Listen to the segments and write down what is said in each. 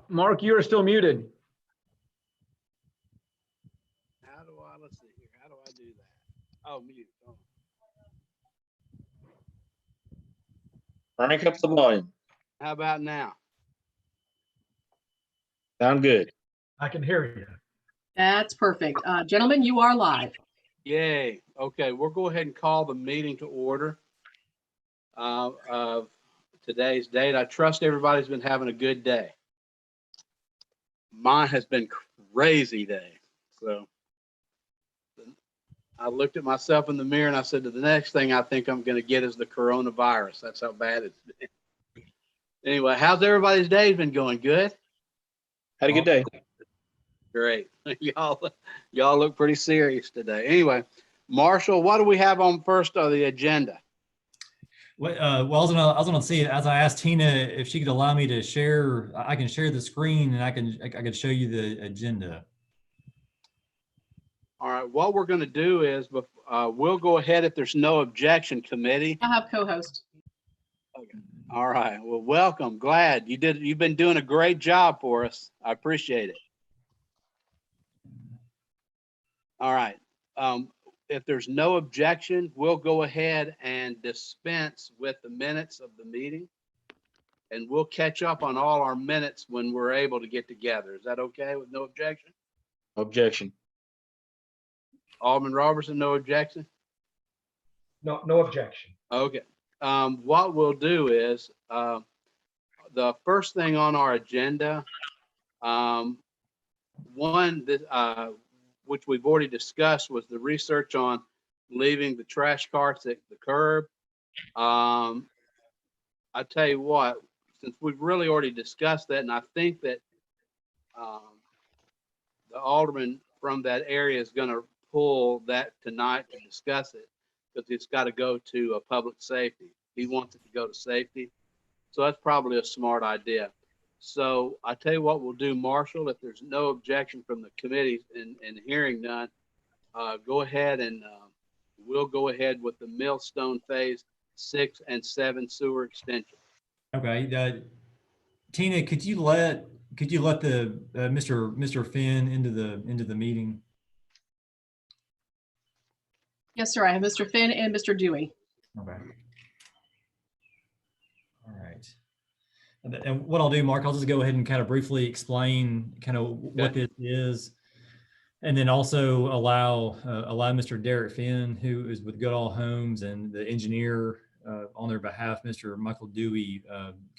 Mark, you are still muted. How do I, let's see here. How do I do that? Oh, mute. Oh. Crank up the volume. How about now? Sound good. I can hear you. That's perfect. Gentlemen, you are live. Yay. Okay, we'll go ahead and call the meeting to order of today's date. I trust everybody's been having a good day. Mine has been crazy day. So I looked at myself in the mirror and I said, the next thing I think I'm going to get is the coronavirus. That's how bad it's been. Anyway, how's everybody's day been going? Good? Had a good day. Great. Y'all look pretty serious today. Anyway, Marshall, what do we have on first on the agenda? Well, I was gonna see, as I asked Tina if she could allow me to share, I can share the screen and I can show you the agenda. All right, what we're going to do is we'll go ahead if there's no objection, committee. I have co-host. Okay. All right. Well, welcome. Glad you've been doing a great job for us. I appreciate it. All right. If there's no objection, we'll go ahead and dispense with the minutes of the meeting. And we'll catch up on all our minutes when we're able to get together. Is that okay with no objection? Objection. Alderman Robertson, no objection? No objection. Okay. What we'll do is the first thing on our agenda, which we've already discussed, was the research on leaving the trash carts at the curb. I tell you what, since we've really already discussed that, and I think that the alderman from that area is going to pull that tonight to discuss it, because it's got to go to a public safety. He wants it to go to safety. So that's probably a smart idea. So I tell you what we'll do, Marshall, if there's no objection from the committee and hearing none, go ahead and we'll go ahead with the Millstone Phase 6 and 7 sewer extension. Okay, Tina, could you let the Mr. Finn into the meeting? Yes, sir. I have Mr. Finn and Mr. Dewey. Okay. All right. And what I'll do, Mark, I'll just go ahead and kind of briefly explain kind of what this is, and then also allow Mr. Derek Finn, who is with Goodall Homes, and the engineer on their behalf, Mr. Michael Dewey,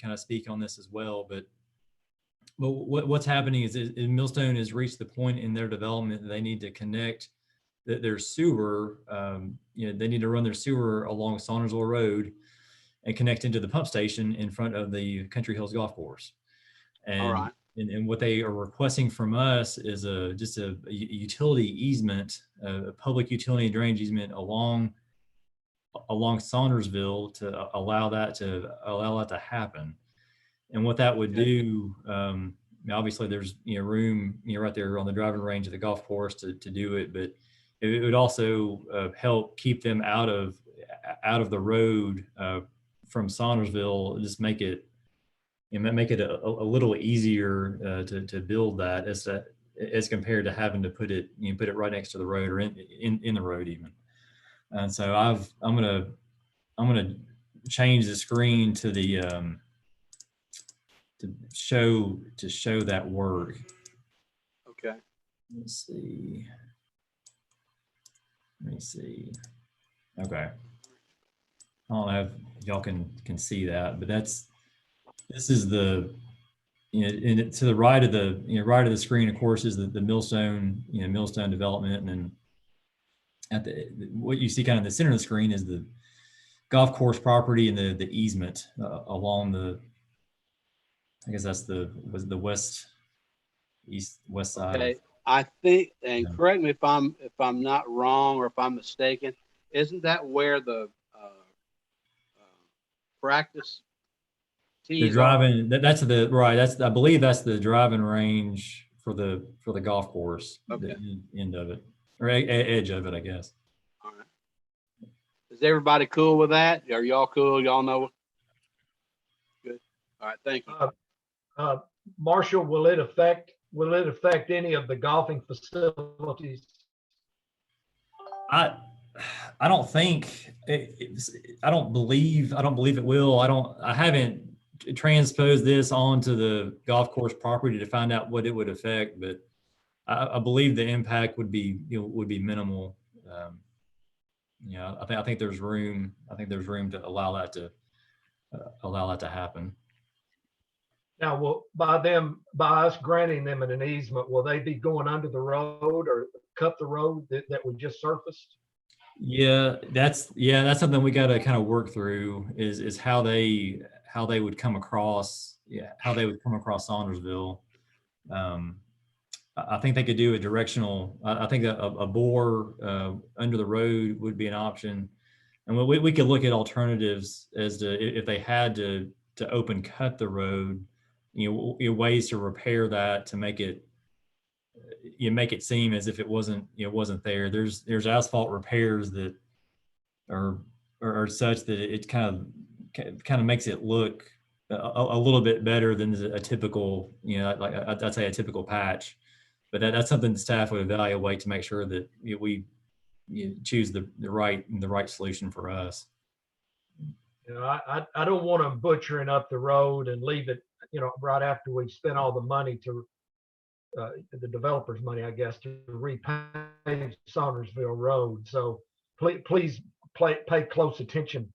kind of speak on this as well. But what's happening is Millstone has reached the point in their development that they need to connect their sewer. They need to run their sewer along Saundersville Road and connect into the pump station in front of the Country Hills Golf Course. And, all right. and what they are requesting from us is just a utility easement, a public utility drainage easement along Saundersville to allow that to happen. And what that would do, obviously there's room right there on the driving range of the golf course to do it, but it would also help keep them out of the road from Saundersville. Just make it a little easier to build that as compared to having to put it right next to the road or in the road even. And so I'm gonna change the screen to the to show that work. Okay. Let's see. Let me see. Okay. I don't know if y'all can see that, but this is the to the right of the screen, of course, is the Millstone Millstone development, and at what you see kind of in the center of the screen is the golf course property and the easement along the, I guess that's the west side. Okay. I think, and correct me if I'm not wrong or if I'm mistaken, isn't that where the practice tees The driving that's I believe that's the driving range for the golf course. Okay. The end of it, or edge of it, I guess. All right. Is everybody cool with that? Are y'all cool? Y'all know? Good. All right. Thank you. Marshall, will it affect any of the golfing facilities? I don't think I don't believe it will. I haven't transposed this onto the golf course property to find out what it would affect, but I believe the impact would be, would be minimal. I think there's room. I think there's room to allow that to happen. Now, by us granting them an easement, will they be going under the road or cut the road that we just surfaced? Yeah, that's something we got to kind of work through is how they would come across, how they would come across Saundersville. I think they could do a directional. I think a bore under the road would be an option, and we could look at alternatives as to if they had to open cut the road, ways to repair that to make it seem as if it wasn't there. There's asphalt repairs that are such that it kind of makes it look a little bit better than a typical, like I'd say a typical patch. But that's something the staff would evaluate to make sure that we choose the right solution for us. I don't want them butchering up the road and leave it, right after we've spent all the money to the developer's money, I guess, to repave Saundersville Road. So please pay close attention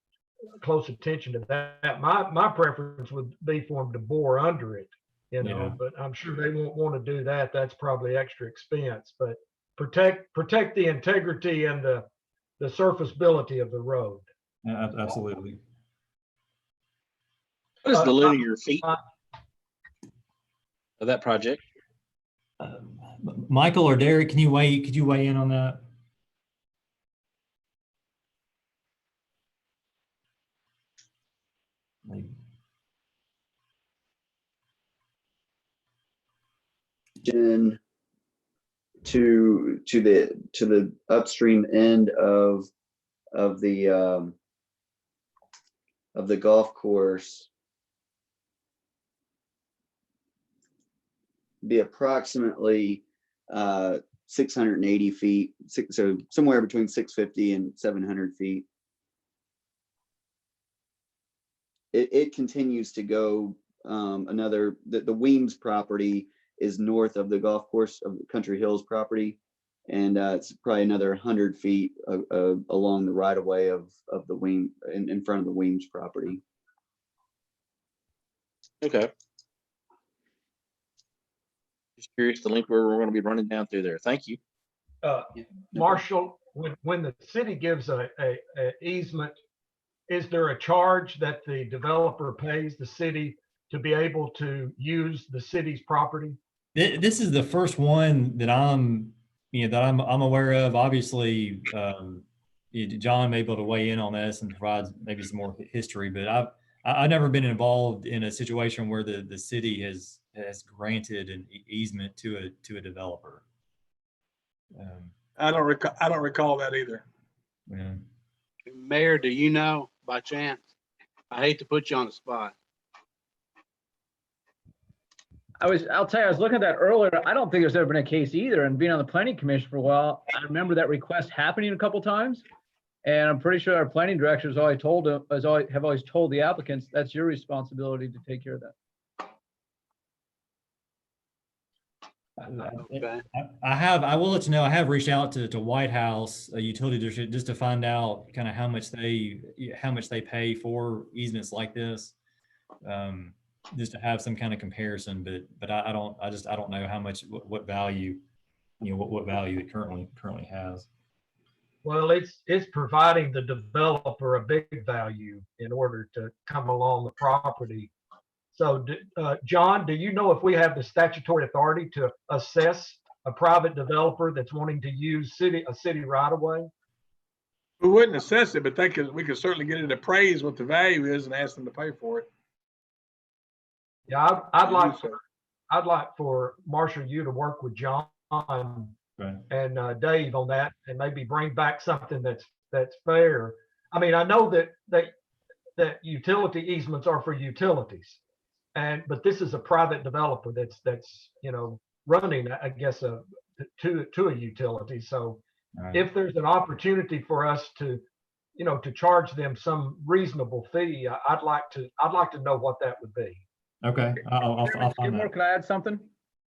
to that. My preference would be for them to bore under it. But I'm sure they won't want to do that. That's probably extra expense, but protect the integrity and the surfaceability of the road. Absolutely. What is the linear feet of that project? Michael or Derek, could you weigh in on that? In to the upstream end of the golf course be approximately 680 feet, so somewhere between 650 and 700 feet. It continues to go the Weems property is north of the golf course of Country Hills property, and it's probably another 100 feet along the right of way of the Weems in front of the Weems property. Okay. Just curious the link where we're going to be running down through there. Thank you. Marshall, when the city gives a easement, is there a charge that the developer pays the city to be able to use the city's property? This is the first one that I'm aware of. Obviously, John may be able to weigh in on this and provide maybe some more history, but I've never been involved in a situation where the city has granted an easement to a developer. I don't recall that either. Yeah. Mayor, do you know by chance? I hate to put you on the spot. I'll tell you, I was looking at that earlier. I don't think there's ever been a case either. And being on the planning commission for a while, I remember that request happening a couple times. And I'm pretty sure our planning director have always told the applicants, that's your responsibility to take care of that. Okay. I will let you know, I have reached out to White House, a utility district, just to find out kind of how much they pay for easements like this. Just to have some kind of comparison, but I don't know how much, what value, what value it currently has. Well, it's providing the developer a big value in order to come along the property. So, John, do you know if we have the statutory authority to assess a private developer that's wanting to use a city right of way? We wouldn't assess it, but we could certainly get it appraised what the value is and ask them to pay for it. Yeah, I'd like for Marshall, you to work with John and Dave on that, and maybe bring back something that's fair. I mean, I know that utility easements are for utilities, but this is a private developer that's running, I guess, to a utility. So All right. if there's an opportunity for us to to charge them some reasonable fee, I'd like to know what that would be. Okay, I'll Chairman find Skidmore, that. can I add something?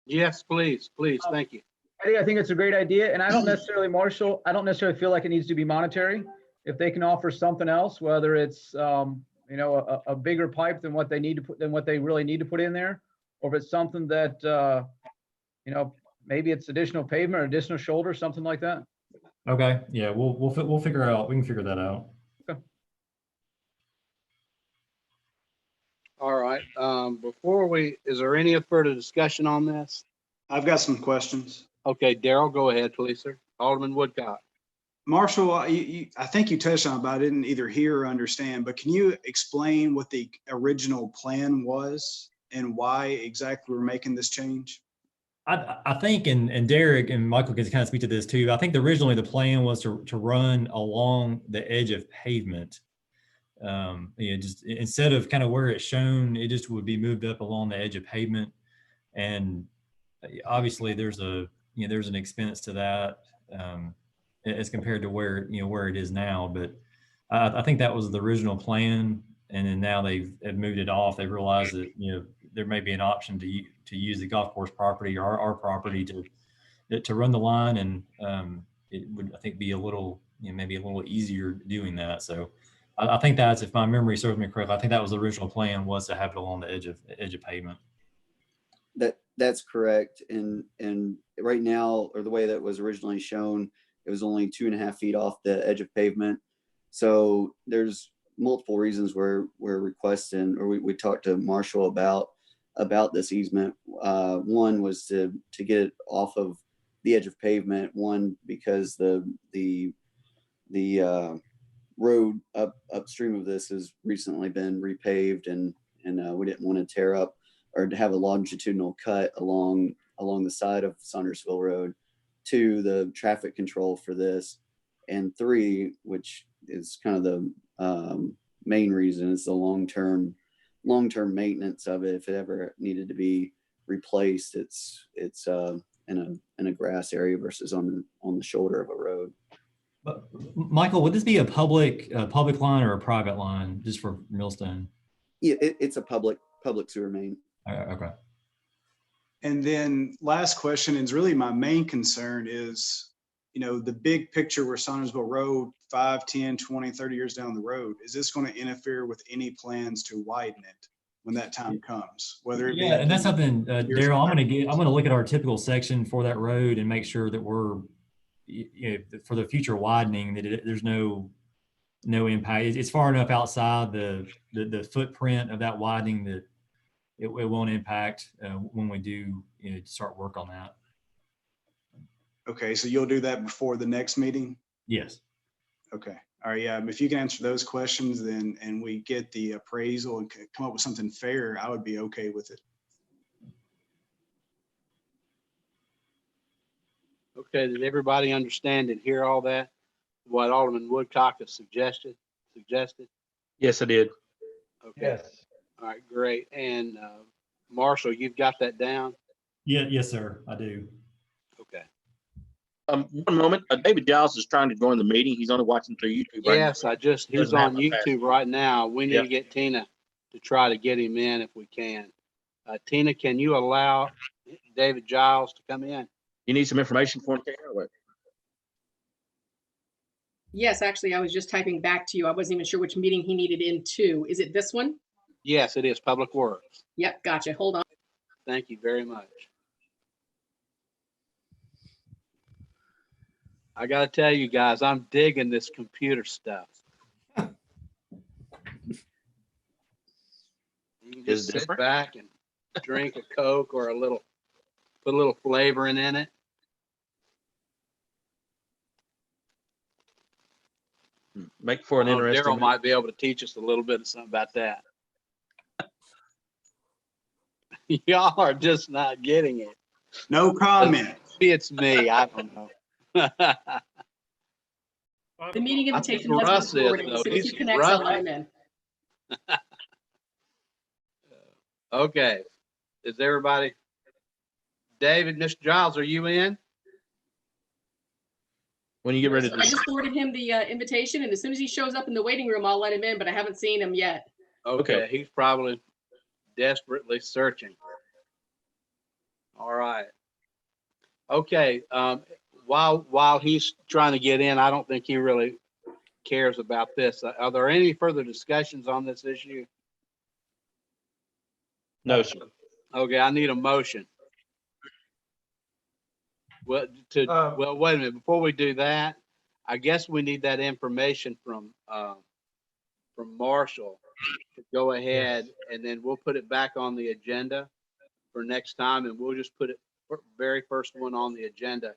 Yes, please, please. Thank you. Eddie, I think it's a great idea, and I don't necessarily, Marshall, I don't necessarily feel like it needs to be monetary. If they can offer something else, whether it's, a bigger pipe than what they need to put, than what they really need to put in there, or if it's something that, maybe it's additional pavement or additional shoulder, something like that. Okay, yeah, we'll figure out, we can figure that out. All right. Is there any further discussion on this? I've got some questions. Okay, Daryl, go ahead, please, sir. Alderman Woodcock. Marshall, I think you touched on it, but I didn't either hear or understand, but can you explain what the original plan was and why exactly we're making this change? I think, and Derek and Michael can kind of speak to this too. I think originally the plan was to run along the edge of pavement. Just instead of kind of where it's shown, it just would be moved up along the edge of pavement. And obviously there's an expense to that as compared to where it is now. But I think that was the original plan. And then now they've moved it off. They realized that, there may be an option to use the golf course property or our property to run the line. And it would, I think, be a little, maybe a little easier doing that. So I think that's, if my memory serves me correctly, I think that was the original plan, was to have it along the edge of pavement. That's correct. And right now, or the way that was originally shown, it was only 2.5 feet off the edge of pavement. So there's multiple reasons we're requesting, or we talked to Marshall about this easement. One was to get it off of the edge of pavement. One, because the road upstream of this has recently been repaved, and we didn't want to tear up or to have a longitudinal cut along the side of Saundersville Road. Two, the traffic control for this. And three, which is kind of the main reason, is the long-term maintenance of it. If it ever needed to be replaced, it's in a grass area versus on the shoulder of a road. But Michael, would this be a public line or a private line, just for Millstone? Yeah, it's a public sewer main. Okay. And then last question, and really my main concern is, the big picture where Saundersville Road, 5, 10, 20, 30 years down the road, is this going to interfere with any plans to widen it when that time comes? Whether it be, and that's something, Daryl, I'm going to look at our typical section for that road and make sure that we're, for the future widening, that there's no impact. It's far enough outside the footprint of that widening that it won't impact when we do start work on that. okay, so you'll do that before the next meeting? Yes. Okay. All right. Yeah. If you can answer those questions, then, and we get the appraisal and come up with something fair, I would be okay with it. Okay, did everybody understand and hear all that? What Alderman Woodcock has suggested? Yes, I did. Okay. Yes. All right, great. And Marshall, you've got that down? Yeah. Yes, sir. I do. Okay. One moment. David Giles is trying to join the meeting. He's only watching through YouTube right Yes, now. he's Doesn't on have a pass. YouTube right now. We need Yeah. to get Tina to try to get him in if we can. Tina, can you allow David Giles to come in? You need some information for him, Karen, or what? Yes, actually, I was just typing back to you. I wasn't even sure which meeting he needed into. Is it this one? Yes, it is Public Works. Yep, gotcha. Hold on. Thank you very much. I got to tell you guys, I'm digging this computer stuff. You can Is just it sit different? back and drink a Coke or put a little flavoring in it. Make for an interesting. Daryl might be able to teach us a little bit of something about that. Y'all are just not getting it. No comment. Maybe it's me. I don't know. The meeting I think invitation has Russ been is, forwarded. though. As soon as he He's connects, I'll Russ. let him in. Okay. Is everybody? David, Mr. Giles, are you in? When you get ready I to, just forwarded him the invitation, and as soon as he shows up in the waiting room, I'll let him in, but I haven't seen him yet. Okay. He's probably desperately searching. All right. Okay. While he's trying to get in, I don't think he really cares about this. Are there any further discussions on this issue? no, sir. Okay, I need a motion. Well, well, wait a minute. Before we do that, I guess we need that information from Marshall to go ahead, and then we'll put it back on the agenda for next time, and we'll just put it very first one on the agenda.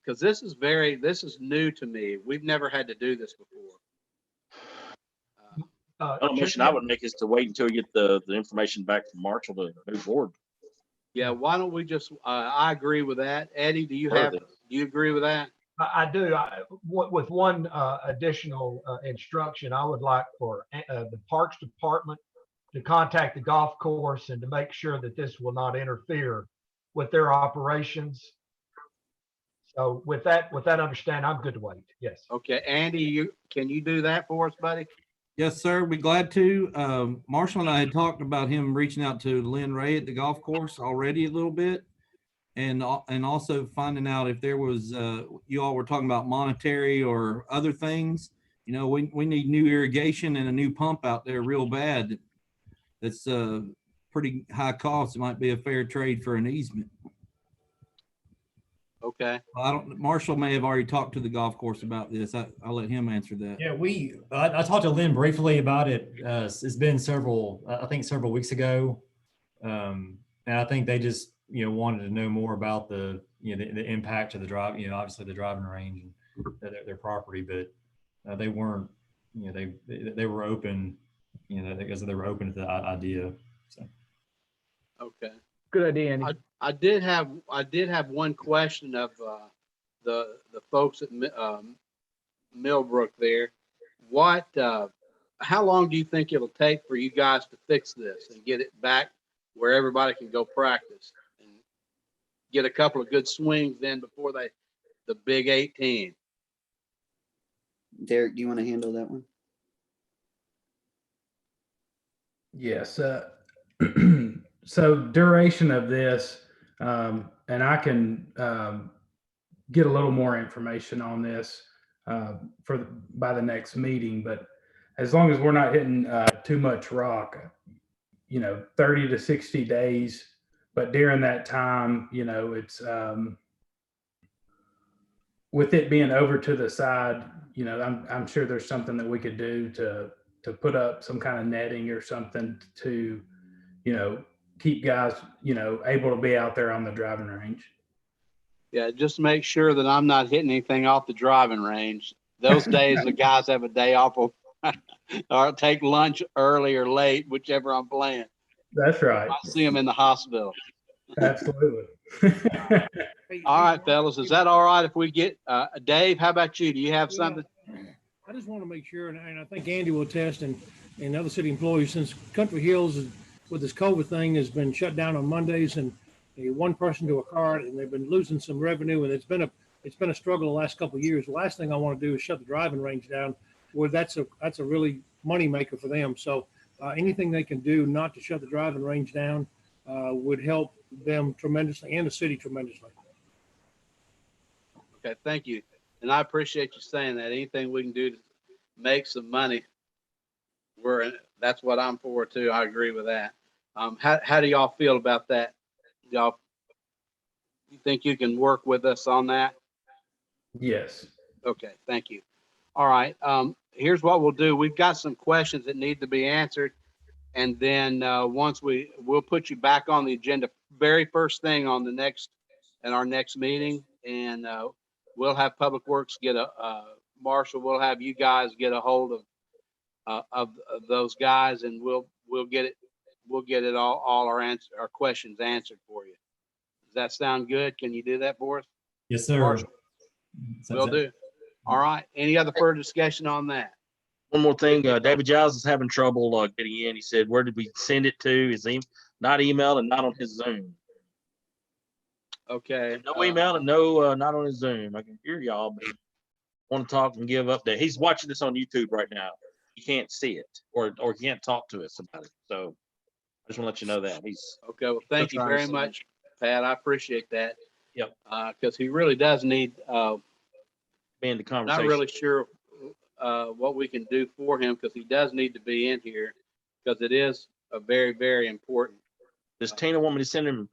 Because this is new to me. We've never had to do this before. The motion I would make is to wait until we get the information back from Marshall to move forward. Yeah, why don't we just, I agree with that. Eddie, do you agree with that? I do. With one additional instruction, I would like for the Parks Department to contact the golf course and to make sure that this will not interfere with their operations. So with that understanding, I'm good to wait. Yes. Okay, Andy, can you do that for us, buddy? Yes, sir. Be glad to. Marshall and I had talked about him reaching out to Lynn Ray at the golf course already a little bit. And also finding out if there was, you all were talking about monetary or other things. You know, we need new irrigation and a new pump out there real bad. That's pretty high cost. It might be a fair trade for an easement. Okay. Marshall may have already talked to the golf course about this. I'll let him answer that. Yeah, I talked to Lynn briefly about it. It's been I think several weeks ago. And I think they just, wanted to know more about the impact of the drive, obviously the driving range and their property, but they weren't, they were open, because they were open to the idea. So. Okay. Good idea, Andy. I did have one question of the folks at Millbrook there. How long do you think it'll take for you guys to fix this and get it back where everybody can go practice and get a couple of good swings then before the big 18? Derek, do you want to handle that one? Yes. So duration of this, and I can get a little more information on this by the next meeting, but as long as we're not hitting too much rock, 30 to 60 days. But during that time, it's with it being over to the side, I'm sure there's something that we could do to put up some kind of netting or something to, keep guys, able to be out there on the driving range. Yeah, just make sure that I'm not hitting anything off the driving range. Those days the guys have a day off or take lunch early or late, whichever I'm playing. That's right. I see them in the hospital. Absolutely. All right, fellas, is that all right if we get Dave? How about you? Do you have something? I just want to make sure, and I think Andy will attest, and other city employees, since Country Hills with this COVID thing has been shut down on Mondays, and one person to a car, and they've been losing some revenue, and it's been a struggle the last couple of years. The last thing I want to do is shut the driving range down, where that's a really money maker for them. So anything they can do not to shut the driving range down would help them tremendously and the city tremendously. Okay, thank you. And I appreciate you saying that. Anything we can do to make some money, that's what I'm for too. I agree with that. How do y'all feel about that? You think you can work with us on that? Yes. Okay, thank you. All right. Here's what we'll do. We've got some questions that need to be answered. And then once we'll put you back on the agenda very first thing on our next meeting. And we'll have Public Works Marshall, we'll have you guys get a hold of those guys, and we'll get it all our questions answered for you. Does that sound good? Can you do that for us? Yes, sir. Marshall? Will do. All right. Any other further discussion on that? One more thing, David Giles is having trouble getting in. He said, where did we send it to? His not email and not on his Zoom. Okay. No email and no, not on his Zoom. I can hear y'all, but want to talk and give update. He's watching this on YouTube right now. He can't see it or he can't talk to us about it. So I just want to let you know that he's Okay. Well, thank you trying very to- much, Pat. I appreciate that. Yep. Because he really does need, be in the conversation. not really sure what we can do for him because he does need to be in here because it is a very, very important. Does Tina want me to send him?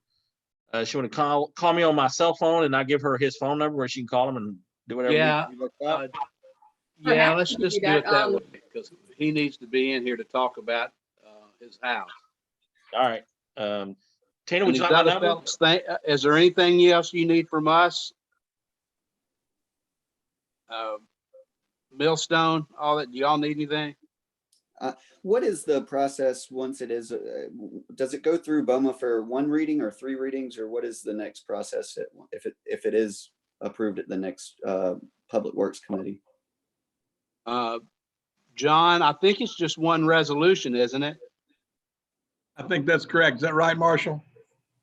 She want to call me on my cell phone and I give her his phone number where she can call him and do whatever. Yeah. we work out? Yeah, Perhaps let's we could just do do it that. that way because he needs to be in here to talk about his house. All right. Tina, And would these you like my other number? fellas is there anything else you need from us? Millstone, all that. Do y'all need anything? What is the process once it is, does it go through BOMA for 1 reading or 3 readings, or what is the next process if it is approved at the next Public Works Committee? John, I think it's just one resolution, isn't it? I think that's correct. Is that right, Marshall?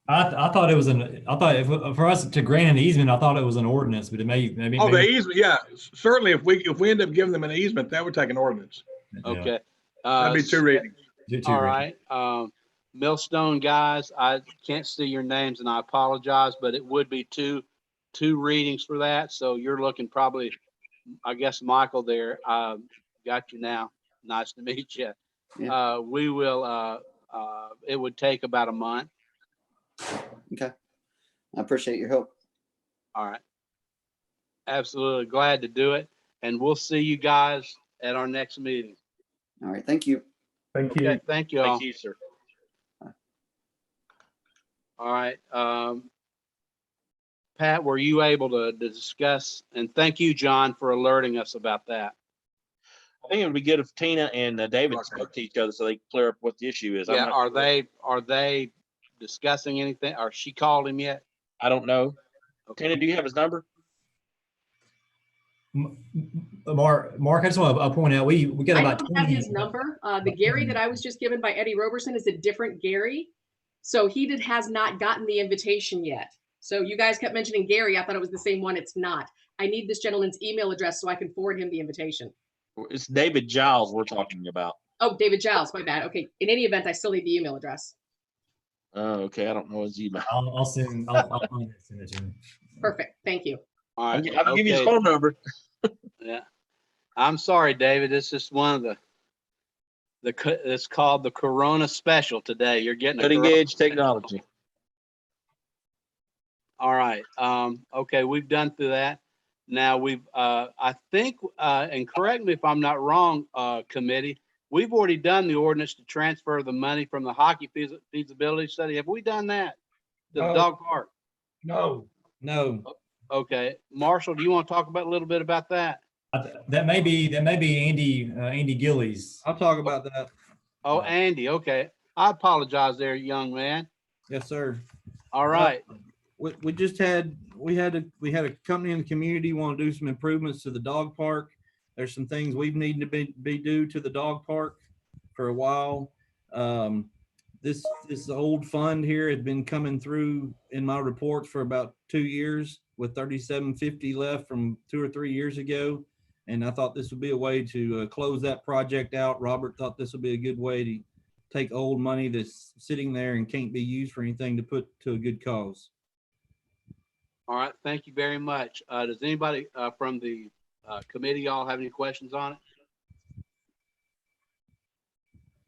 I thought it was for us to grant an easement, I thought it was an ordinance, but it maybe. Oh, the easement, yeah. Certainly, if we end up giving them an easement, that would take an ordinance. Okay. That'd be 2 readings. All right. Millstone guys, I can't see your names and I apologize, but it would be two readings for that. So you're looking probably, I guess, Michael there, got you now. Nice to meet you. Yeah. We will, it would take about a month. Okay. I appreciate your help. All right. Absolutely glad to do it. And we'll see you guys at our next meeting. All right. Thank you. Thank you. Okay, thank you all. Thank you, sir. All right. Pat, were you able to discuss, and thank you, John, for alerting us about that. I think it would be good if Tina and David spoke to each other so they can clear up what the issue is. I'm Yeah, not are sure. they discussing anything? Or she called him yet? I don't know. Okay. Tina, do you have his number? Mark, I just want to point out, we got I about don't have 20 his number. The Gary that I was just given by Eddie Roberson is a different Gary. So he has not gotten the invitation yet. So you guys kept mentioning Gary. I thought it was the same one. It's not. I need this gentleman's email address so I can forward him the invitation. It's David Giles we're talking about. Oh, David Giles, my bad. Okay. In any event, I still need the email address. Oh, okay. I don't know his email. I'll send it to him. Perfect. Thank you. All right. I'll give you his Okay. phone number. Yeah. I'm sorry, David. It's just one of it's called the Corona Special today. You're getting a Cutting Corona edge Special. technology. All right. Okay, we've done through that. Now we've, I think, and correct me if I'm not wrong, committee, we've already done the ordinance to transfer the money from the hockey feasibility study. Have we done that to the No. dog park? No. No, Okay. Marshall, do you want to talk about a little bit about that? That may be Andy Gillies. I'll talk about that. Oh, Andy. Okay. I apologize there, young man. Yes, sir. All right. We just had a company in the community want to do some improvements to the dog park. There's some things we've needed to be due to the dog park for a while. This old fund here had been coming through in my reports for about 2 years with $37.50 left from 2 or 3 years ago. And I thought this would be a way to close that project out. Robert thought this would be a good way to take old money that's sitting there and can't be used for anything to put to a good cause. All right. Thank you very much. Does anybody from the committee all have any questions on it?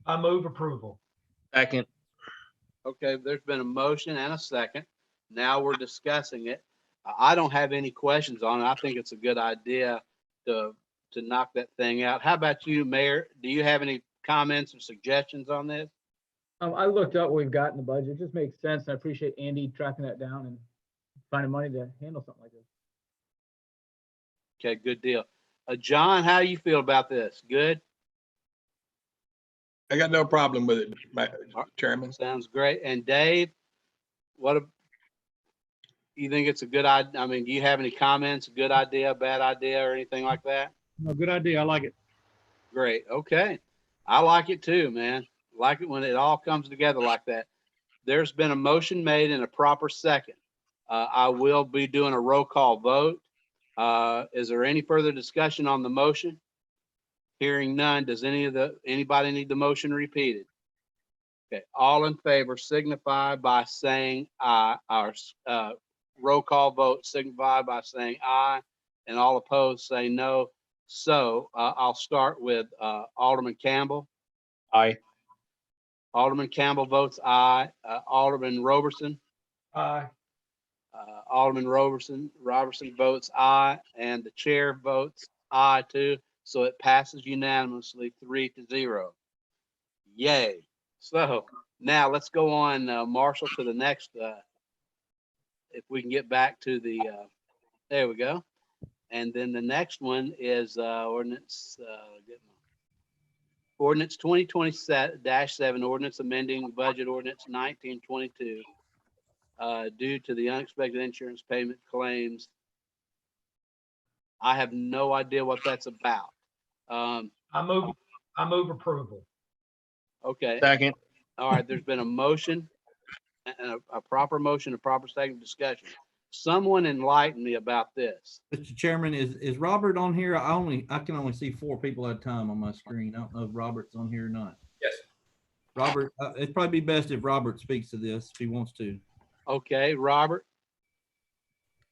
I move approval. Second. Okay, there's been a motion and a second. Now we're discussing it. I don't have any questions on it. I think it's a good idea to knock that thing out. How about you, Mayor? Do you have any comments or suggestions on this? I looked up what we've got in the budget. It just makes sense. I appreciate Andy tracking that down and finding money to handle something like this. Okay, good deal. John, how do you feel about this? Good? I got no problem with it, Chairman. Sounds great. And Dave, you think it's a good idea? I mean, do you have any comments? Good idea, bad idea, or anything like that? No, good idea. I like it. Great. Okay. I like it too, man. Like it when it all comes together like that. There's been a motion made in a proper second. I will be doing a roll call vote. Is there any further discussion on the motion? Hearing none, does anybody need the motion repeated? Okay, all in favor signify by saying aye. Our roll call vote signify by saying aye, and all opposed say no. So I'll start with Alderman Campbell. Aye. Alderman Campbell votes aye. Alderman Robertson. Aye. Alderman Robertson votes aye, and the chair votes aye too. So it passes unanimously 3-0. Yay. So now let's go on, Marshall, to the next. If we can get back to the, there we go. And then the next one is ordinance 2020-7, ordinance amending budget ordinance 1922 due to the unexpected insurance payment claims. I have no idea what that's about. I move approval. Okay. Second. All right. There's been a motion, and a proper motion, a proper second discussion. Someone enlighten me about this. Mr. Chairman, is Robert on here? I can only see 4 people at a time on my screen. I don't know if Robert's on here or not. Yes. Robert, it'd probably be best if Robert speaks to this if he wants to. Okay, Robert.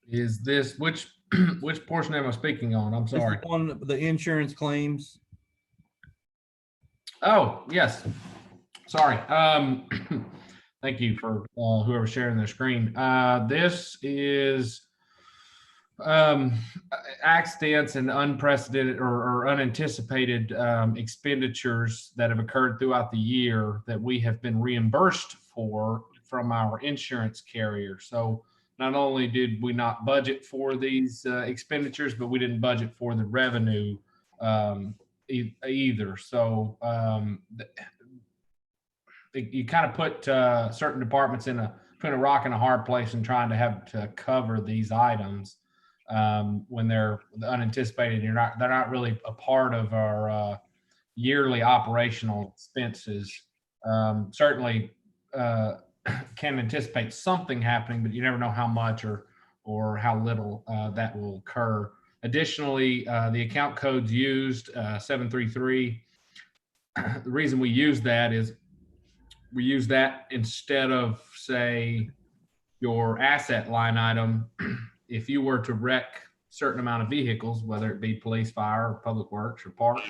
Is this, which portion am I speaking on? I'm sorry. On the insurance claims. Oh, yes. Sorry. Thank you for whoever's sharing their screen. This is accidents and unprecedented or unanticipated expenditures that have occurred throughout the year that we have been reimbursed for from our insurance carrier. So not only did we not budget for these expenditures, but we didn't budget for the revenue either. So you kind of put certain departments in a rock and a hard place and trying to have to cover these items when they're unanticipated. They're not really a part of our yearly operational expenses. Certainly can anticipate something happening, but you never know how much or how little that will occur. Additionally, the account codes used 733. The reason we use that is we use that instead of, say, your asset line item. If you were to wreck a certain amount of vehicles, whether it be police, fire, or public works, or parks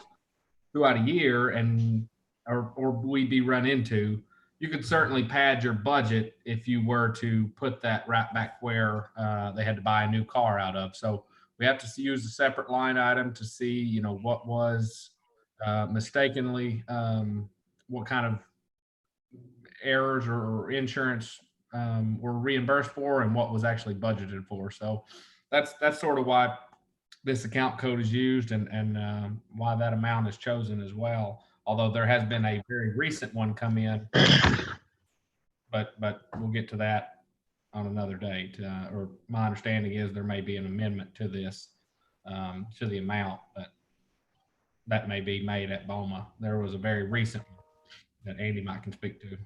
throughout a year, or we'd be run into, you could certainly pad your budget if you were to put that right back where they had to buy a new car out of. So we have to use a separate line item to see, what was mistakenly, what kind of errors or insurance were reimbursed for and what was actually budgeted for. So that's sort of why this account code is used and why that amount is chosen as well. Although there has been a very recent one come in, but we'll get to that on another date. Or my understanding is there may be an amendment to this, to the amount, but that may be made at BOMA. There was a very recent one that Andy might can speak to.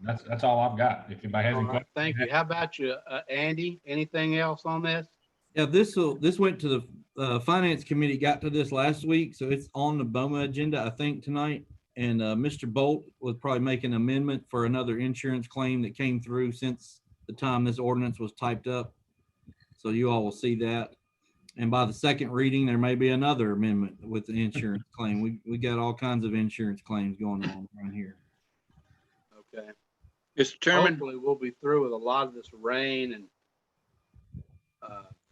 That's all I've got. If anybody has any questions. Thank you. How about you, Andy? Anything else on this? Yeah, this went to the finance committee, got to this last week, so it's on the BOMA agenda, I think, tonight. And Mr. Bolt was probably making an amendment for another insurance claim that came through since the time this ordinance was typed up. So you all will see that. And by the second reading, there may be another amendment with the insurance claim. We got all kinds of insurance claims going on around here. Okay. Mr. Chairman. Hopefully we'll be through with a lot of this rain and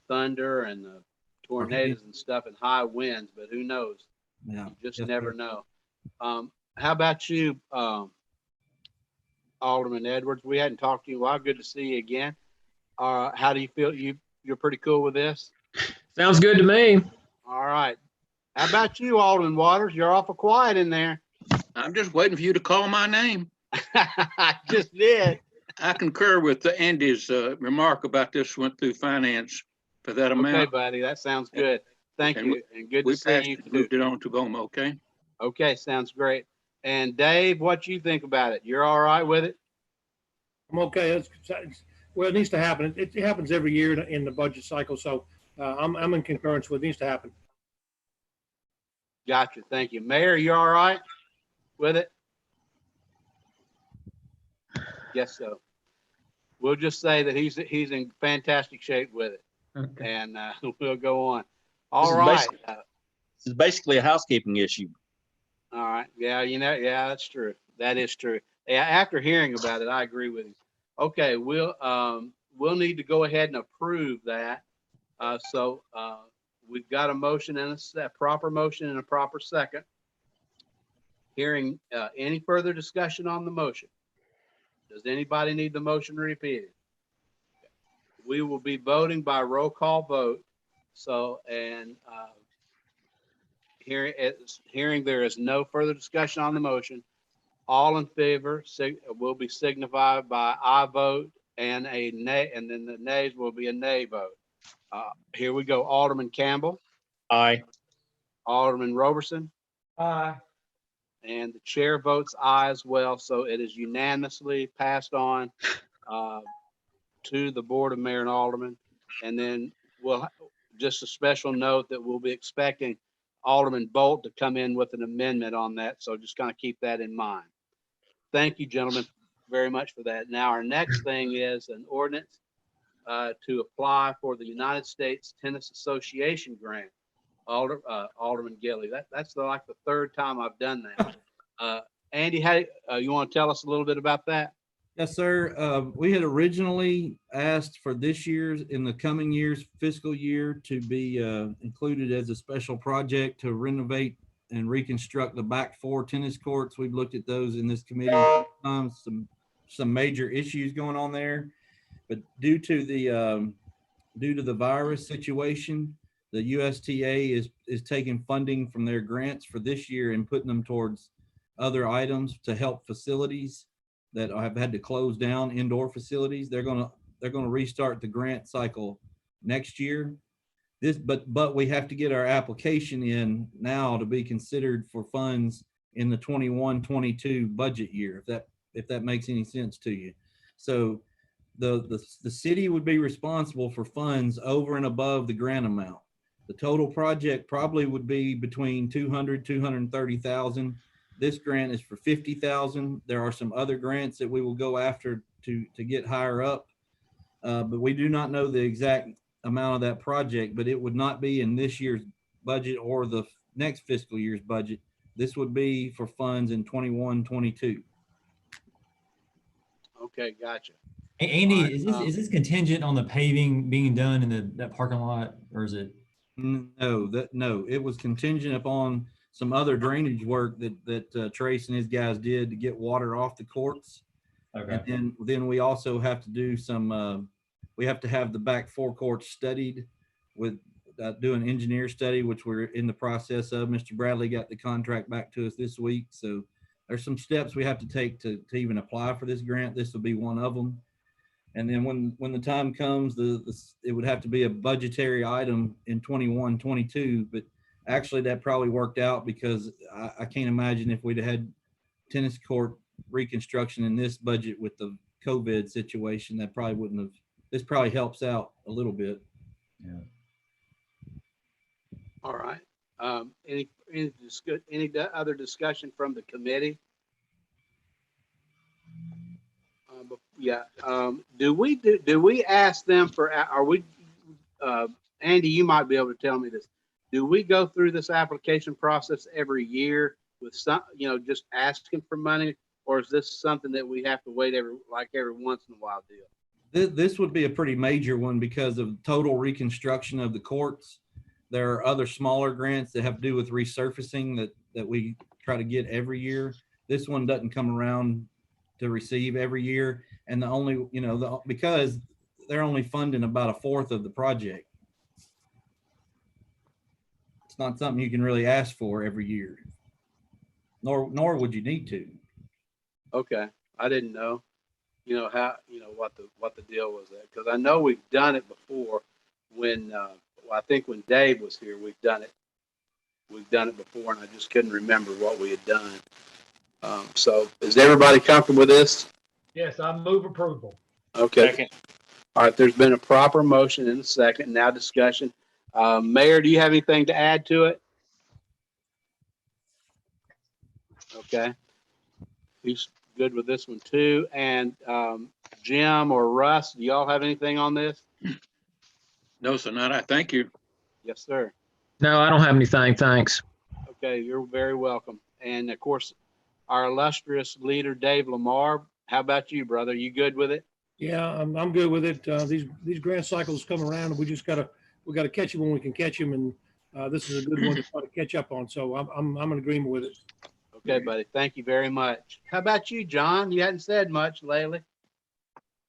thunder and tornadoes and stuff and high winds, but who knows? Yeah, you just never know. How about you, Alderman Edwards? We hadn't talked to you in a while. Good to see you again. How do you feel? You're pretty cool with this? Sounds good to me. All right. How about you, Alderman Waters? You're awful quiet in there. I'm just waiting for you to call my name. I just did. I concur with Andy's remark about this went through finance for that amount. Okay, buddy. That sounds good. Thank And you, and good to We see passed you it, too. moved it on to Goma, okay? Okay, sounds great. And Dave, what you think about it? You're all right with it? I'm okay. Well, it needs to happen. It happens every year in the budget cycle. So I'm in concurrence with it. Needs to happen. Gotcha. Thank you. Mayor, you all right with it? Yes, so. We'll just say that he's in fantastic shape with it, Okay. and we'll go on. All is right. This is basically a housekeeping issue. All right. Yeah, yeah, that's true. That is true. Yeah, after hearing about it, I agree with you. Okay, we'll need to go ahead and approve that. So we've got a motion and a proper motion and a proper second. Hearing any further discussion on the motion? Does anybody need the motion repeated? We will be voting by roll call vote. So, and hearing there is no further discussion on the motion, all in favor will be signified by I vote and a nay, and then the nays will be a nay vote. Here we go. Alderman Campbell. Aye. Alderman Roberson. Aye. And the chair votes aye as well. So it is unanimously passed on to the Board of Mayor and Aldermen. And then we'll just a special note that we'll be expecting Alderman Bolt to come in with an amendment on that. So just kind of keep that in mind. Thank you, gentlemen, very much for that. Now, our next thing is an ordinance to apply for the United States Tennis Association grant. Alderman Gilly. That's like the third time I've done that. Andy, how you want to tell us a little bit about that? Yes, sir. We had originally asked for this year's, in the coming year's fiscal year, to be included as a special project to renovate and reconstruct the back 4 tennis courts. We've looked at those in this committee. Some major issues going on there, but due to the virus situation, the USTA is taking funding from their grants for this year and putting them towards other items to help facilities that have had to close down, indoor facilities. They're gonna restart the grant cycle next year. But we have to get our application in now to be considered for funds in the 21-22 budget year, if that makes any sense to you. So the city would be responsible for funds over and above the grant amount. The total project probably would be between 230,000. This grant is for 50,000. There are some other grants that we will go after to get higher up, but we do not know the exact amount of that project. But it would not be in this year's budget or the next fiscal year's budget. This would be for funds in 21-22. Okay, gotcha. Hey, Andy, All right, is this contingent on the paving being done in that parking lot, or is it? No, it was contingent upon some other drainage work that Trace and his guys did to get water off the courts. Okay. And then we also have to do some, we have to have the back 4 courts studied with do an engineer study, which we're in the process of. Mr. Bradley got the contract back to us this week. So there's some steps we have to take to even apply for this grant. This will be one of them. And then when the time comes, it would have to be a budgetary item in 21-22, but actually that probably worked out because I can't imagine if we'd had tennis court reconstruction in this budget with the COVID situation, that probably wouldn't have, this probably helps out a little bit. Yeah. All right. Any other discussion from the committee? Yeah. Do we ask them for, are we, Andy, you might be able to tell me this. Do we go through this application process every year with some, just asking for money? Or is this something that we have to wait every once in a while deal? This would be a pretty major one because of total reconstruction of the courts. There are other smaller grants that have to do with resurfacing that we try to get every year. This one doesn't come around to receive every year. And the only, because they're only funding about 1/4 of the project. It's not something you can really ask for every year, nor would you need to. Okay. I didn't know, what the deal was there. Cause I know we've done it before when, I think when Dave was here, we've done it before, and I just couldn't remember what we had done. So is everybody comfortable with this? Yes, I move approval. Okay. Second. All right, there's been a proper motion and a second. Now discussion. Mayor, do you have anything to add to it? Okay. He's good with this one too. And Jim or Russ, do y'all have anything on this? No, sir, not I. Thank you. Yes, sir. No, I don't have anything. Thanks. Okay, you're very welcome. And of course, our illustrious leader, Dave Lamar. How about you, brother? You good with it? Yeah, I'm good with it. These grant cycles come around, and we gotta catch them when we can catch them, and this is a good one to try to catch up on. So I'm in agreement with it. Okay, buddy. Thank you very much. How about you, John? You hadn't said much lately.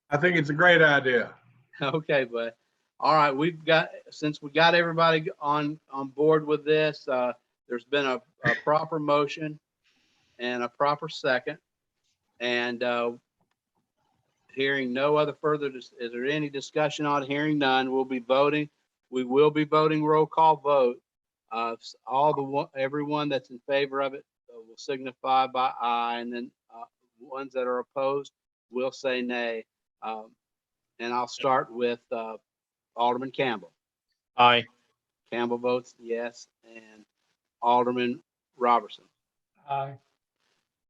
I think it's a great idea. Okay, bud. All right, since we got everybody on board with this, there's been a proper motion and a proper second, and hearing no other further, is there any discussion on it? Hearing none, we'll be voting. We will be voting roll call vote. Everyone that's in favor of it will signify by aye, and then ones that are opposed will say nay. And I'll start with Alderman Campbell. Aye. Campbell votes yes, and Alderman Robertson. Aye.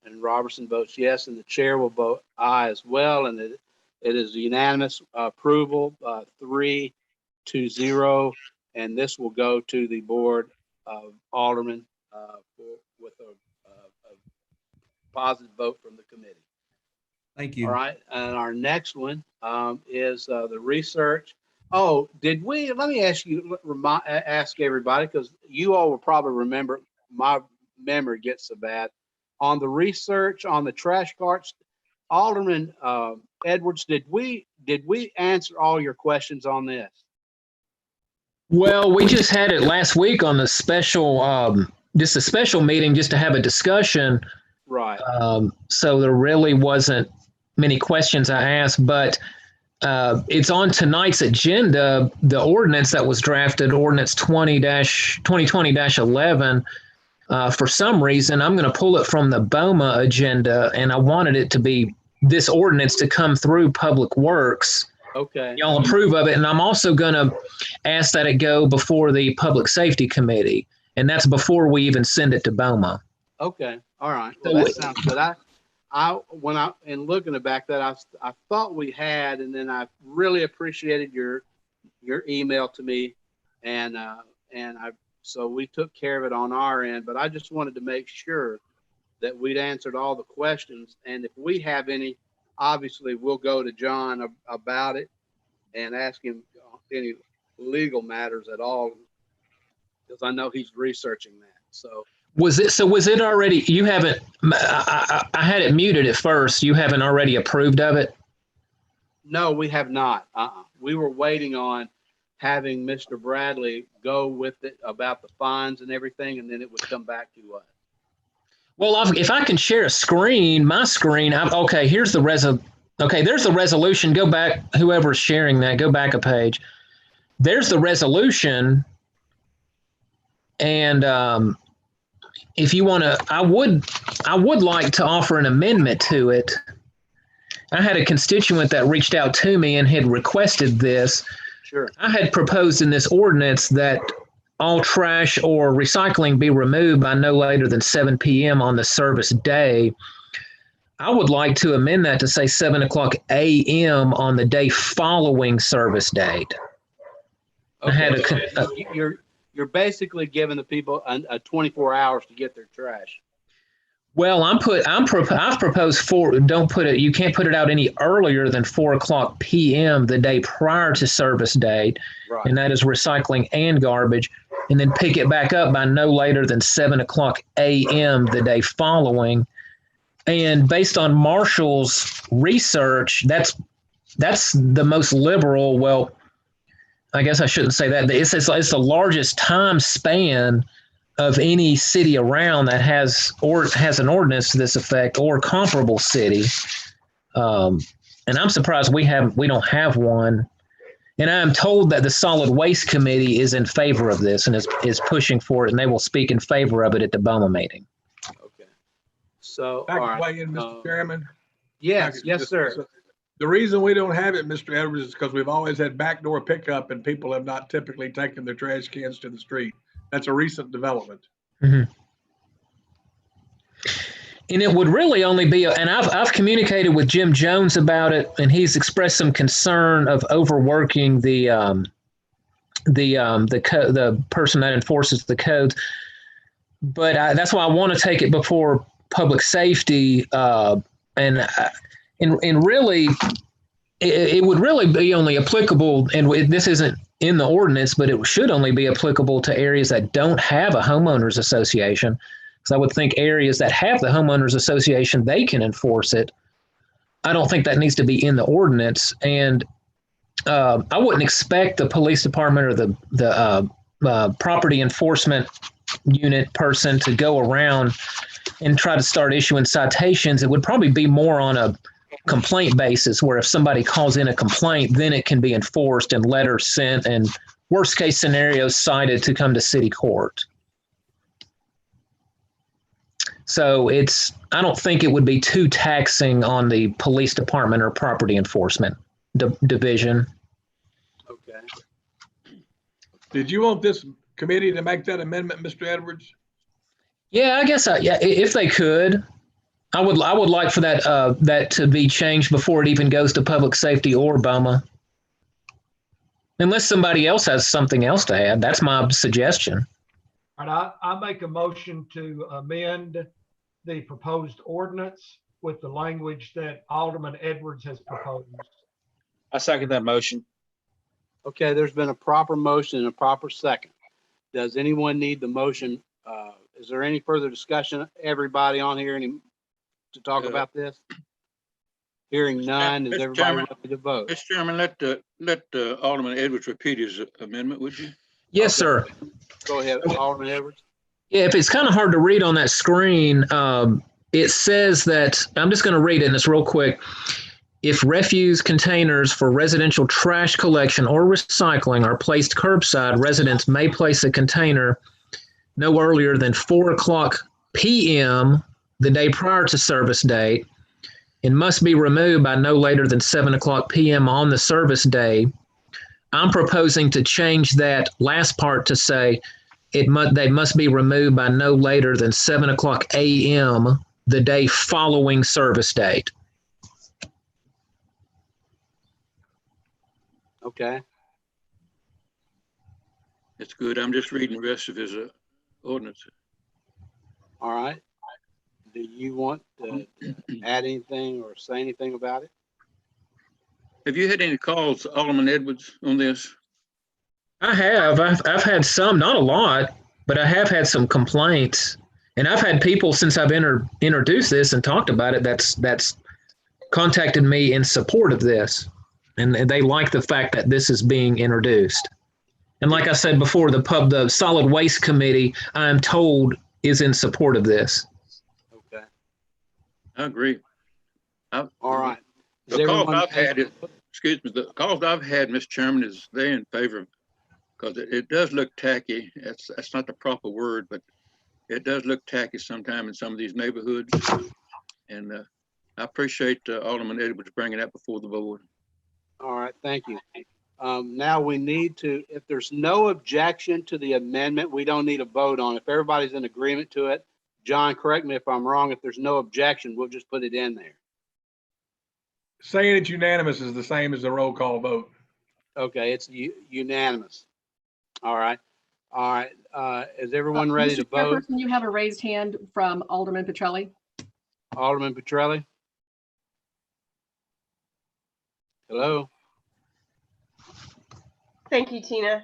And Robertson votes yes, and the chair will vote aye as well, and it is unanimous approval, 3-0, and this will go to the Board of Aldermen with a positive vote from the committee. Thank you. All right, and our next one is the research. Oh, let me ask you, ask everybody, because you all will probably remember, my memory gets so bad. On the research, on the trash carts, Alderman Edwards, did we answer all your questions on this? Well, we just had it last week on the special, just a special meeting just to have a discussion. Right. So there really wasn't many questions I asked, but it's on tonight's agenda, the ordinance that was drafted, ordinance 2020-11. For some reason, I'm going to pull it from the BOMA agenda, and I wanted it to be this ordinance to come through Public Works. Okay. Y'all approve of it, and I'm also going to ask that it go before the Public Safety Committee, and that's before we even send it to BOMA. Okay. All right. Well, that sounds good. In looking back that I thought we had, and then I really appreciated your email to me, so we took care of it on our end, but I just wanted to make sure that we'd answered all the questions. And if we have any, obviously we'll go to John about it and ask him any legal matters at all, because I know he's researching that. So was it already, you haven't, I had it muted at first. You haven't already approved of it? No, we have not. We were waiting on having Mr. Bradley go with it about the fines and everything, and then it would come back to us. Well, if I can share a screen, my screen, okay, here's the there's the resolution. Go back, whoever's sharing that, go back a page. There's the resolution. And if you want to, I would like to offer an amendment to it. I had a constituent that reached out to me and had requested this. Sure. I had proposed in this ordinance that all trash or recycling be removed by no later than 7 p.m. on the service day. I would like to amend that to say 7 o'clock a.m. on the day following service date. Okay. You're basically giving the people a 24 hours to get their trash. Well, I've proposed you can't put it out any earlier than 4 o'clock p.m. the day prior to service date. Right. And that is recycling and garbage, and then pick it back up by no later than 7 o'clock a.m. the day following. And based on Marshall's research, that's the most liberal. Well, I guess I shouldn't say that. It's the largest time span of any city around that has an ordinance to this effect, or comparable city. And I'm surprised we don't have one. And I am told that the Solid Waste Committee is in favor of this and is pushing for it, and they will speak in favor of it at the BOMA meeting. Okay. So, Back all right. way in, Mr. Chairman. Yes, yes, sir. The reason we don't have it, Mr. Edwards, is because we've always had backdoor pickup and people have not typically taken their trash cans to the street. That's a recent development. Mm-hmm. And it would really only be, and I've communicated with Jim Jones about it, and he's expressed some concern of overworking the person that enforces the codes. But that's why I want to take it before public safety, and really, it would really be only applicable, and this isn't in the ordinance, but it should only be applicable to areas that don't have a homeowners association. Because I would think areas that have the homeowners association, they can enforce it. I don't think that needs to be in the ordinance. And I wouldn't expect the police department or the property enforcement unit person to go around and try to start issuing citations. It would probably be more on a complaint basis, where if somebody calls in a complaint, then it can be enforced and letters sent and worst case scenarios cited to come to city court. So I don't think it would be too taxing on the police department or property enforcement division. Okay. Did you want this committee to make that amendment, Mr. Edwards? Yeah, I guess, if they could, I would like for that to be changed before it even goes to public safety or BOMA. Unless somebody else has something else to add, that's my suggestion. All right, I make a motion to amend the proposed ordinance with the language that Alderman Edwards has proposed. I second that motion. Okay, there's been a proper motion and a proper second. Does anyone need the motion? Is there any further discussion? Everybody on here to talk about this? Hearing none, is everybody ready to vote? Mr. Chairman, let Alderman Edwards repeat his amendment, would you? Yes, sir. Go ahead, Alderman Edwards. Yeah, if it's kind of hard to read on that screen, it says that, I'm just going to read it and it's real quick. If refuse containers for residential trash collection or recycling are placed curbside, residents may place a container no earlier than 4:00 p.m. the day prior to service date and must be removed by no later than 7:00 p.m. on the service day. I'm proposing to change that last part to say they must be removed by no later than 7:00 a.m. the day following service date. Okay. That's good. I'm just reading the rest of his ordinance. All right. Do you want to add anything or say anything about it? Have you had any calls, Alderman Edwards, on this? I have. I've had some, not a lot, but I have had some complaints. And I've had people since I've introduced this and talked about it that's contacted me in support of this. And they like the fact that this is being introduced. And like I said before, the Solid Waste Committee, I'm told, is in support of this. Okay. I agree. All right. The calls I've had, the calls I've had, Mr. Chairman, is they're in favor, because it does look tacky. That's not the proper word, but it does look tacky sometime in some of these neighborhoods. And I appreciate Alderman Edwards bringing that before the board. All right, thank you. Now we need to, if there's no objection to the amendment, we don't need a vote on it. If everybody's in agreement to it, John, correct me if I'm wrong. If there's no objection, we'll just put it in there. Saying it's unanimous is the same as the roll call vote. Okay, it's unanimous. All right. All right. Is everyone ready to vote? Chairperson, you have a raised hand from Alderman Petrelli. Alderman Petrelli? Hello? Thank you, Tina.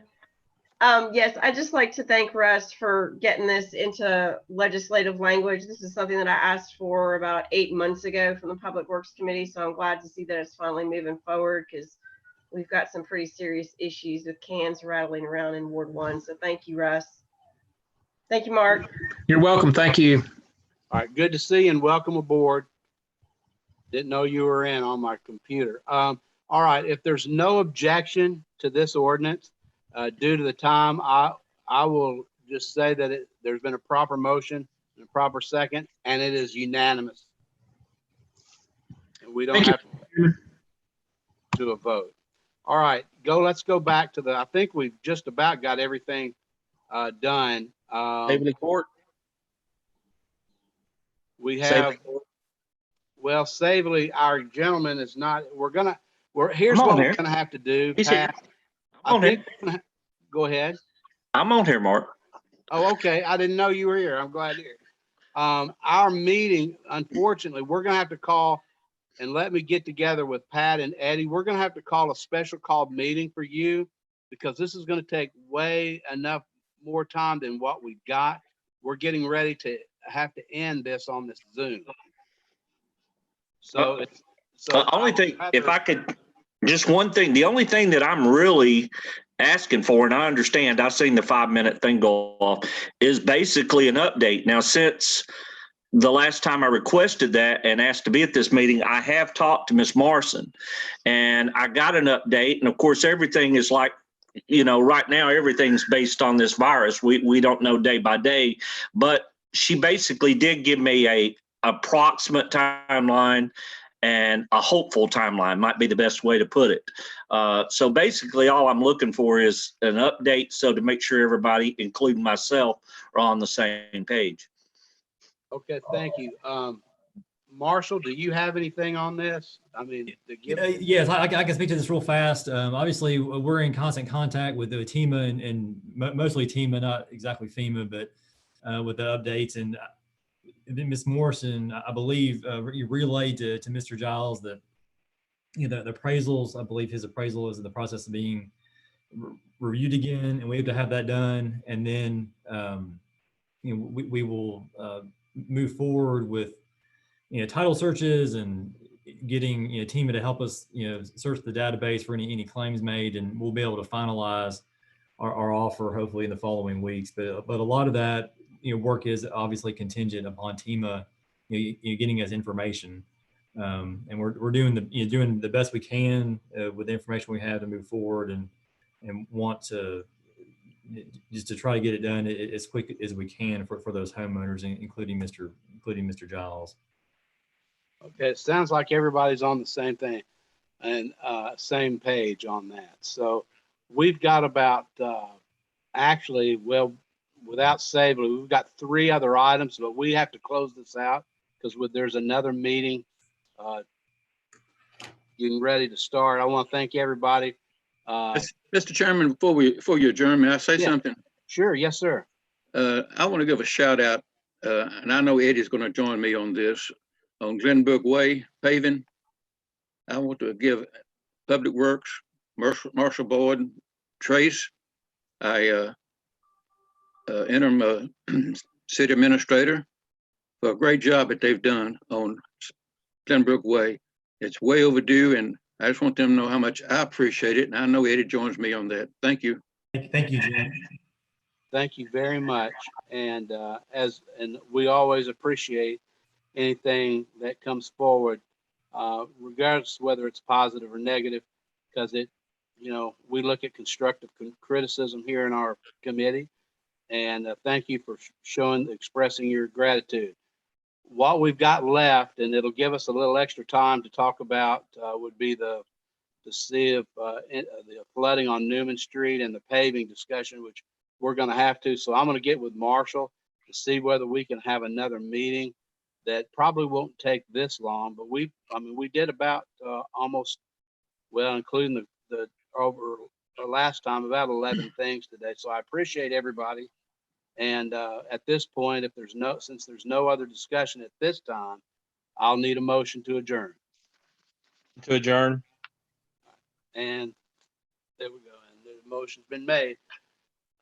Yes, I'd just like to thank Russ for getting this into legislative language. This is something that I asked for about 8 months ago from the Public Works Committee, so I'm glad to see that it's finally moving forward, because we've got some pretty serious issues with cans rattling around in Ward 1. So thank you, Russ. Thank you, Mark. You're welcome. Thank you. All right, good to see you and welcome aboard. Didn't know you were in on my computer. All right, if there's no objection to this ordinance, due to the time, I will just say that there's been a proper motion and a proper second, and it is unanimous. And we don't have to do a vote. All right, let's go back to I think we've just about got everything done. Waverly Court. We have, well, Savely, our gentleman is not, here's what we're gonna have to do, Pat. Go ahead. I'm on here, Mark. Oh, okay. I didn't know you were here. I'm glad to hear. Our meeting, unfortunately, we're gonna have to call, and let me get together with Pat and Eddie. We're gonna have to call a special called meeting for you because this is gonna take way enough more time than what we've got. We're getting ready to have to end this on this Zoom. So, only thing, if I could, just one thing, the only thing that I'm really asking for, and I understand, I've seen the 5-minute thing go off, is basically an update. Now, since the last time I requested that and asked to be at this meeting, I have talked to Ms. Marson and I got an update. And of course, everything is like, right now, everything's based on this virus. We don't know day by day, but she basically did give me a approximate timeline and a hopeful timeline, might be the best way to put it. So basically all I'm looking for is an update, so to make sure everybody, including myself, are on the same page. Okay, thank you. Marshall, do you have anything on this? I mean, yes, I can speak to this real fast. Obviously, we're in constant contact with the TEMA and mostly TEMA, not exactly FEMA, but with the updates. And then Ms. Morrison, I believe, relayed to Mr. Giles that the appraisals, I believe his appraisal is in the process of being reviewed again, and we have to have that done. And then we will move forward with title searches and getting TEMA to help us search the database for any claims made, and we'll be able to finalize our offer hopefully in the following weeks. But a lot of that work is obviously contingent upon TEMA getting us information, and we're doing the best we can with the information we have to move forward, and want to just to try to get it done as quick as we can for those homeowners, including Mr. Giles. Okay, it sounds like everybody's on the same thing and same page on that. So we've got about actually, well, without Sable, we've got 3 other items, but we have to close this out because there's another meeting getting ready to start. I want to thank everybody. Mr. Chairman, before you adjourn, may I say something? Sure, yes, sir. I want to give a shout out, and I know Eddie's going to join me on this, on Glenbrook Way paving. I want to give Public Works, Marshall Boyd, Trace, interim city administrator, for a great job that they've done on Glenbrook Way. It's way overdue, and I just want them to know how much I appreciate it. And I know Eddie joins me on that. Thank you. Thank you, Jim. Thank you very much. And we always appreciate anything that comes forward, regardless of whether it's positive or negative, because we look at constructive criticism here in our committee. And thank you for expressing your gratitude. What we've got left, and it'll give us a little extra time to talk about, would be the flooding on Newman Street and the paving discussion, which we're going to have to. So I'm going to get with Marshall to see whether we can have another meeting that probably won't take this long. But we did about almost, well, including the over last time, about 11 things today. So I appreciate everybody. And at this point, since there's no other discussion at this time, I'll need a motion to adjourn. To adjourn. And there we go. And the motion's been made.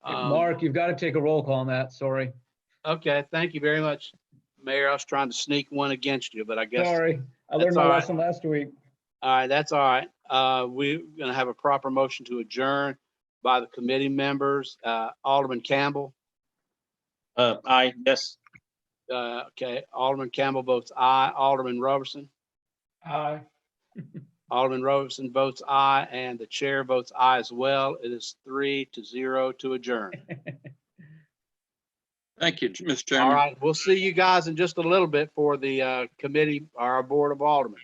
Mark, you've got to take a roll call on that. Sorry. Okay. Thank you very much, Mayor. I was trying to sneak one against you, but I guess. Sorry. I learned my lesson last week. All right. That's all right. We're going to have a proper motion to adjourn by the committee members. Alderman Campbell. Aye. Yes. Okay. Alderman Campbell votes aye. Alderman Robertson. Aye. Alderman Roberson votes aye, and the chair votes aye as well. It is 3-0 to adjourn. Thank you, Mr. All Chairman. right, we'll see you guys in just a little bit for the committee, our Board of Aldermen.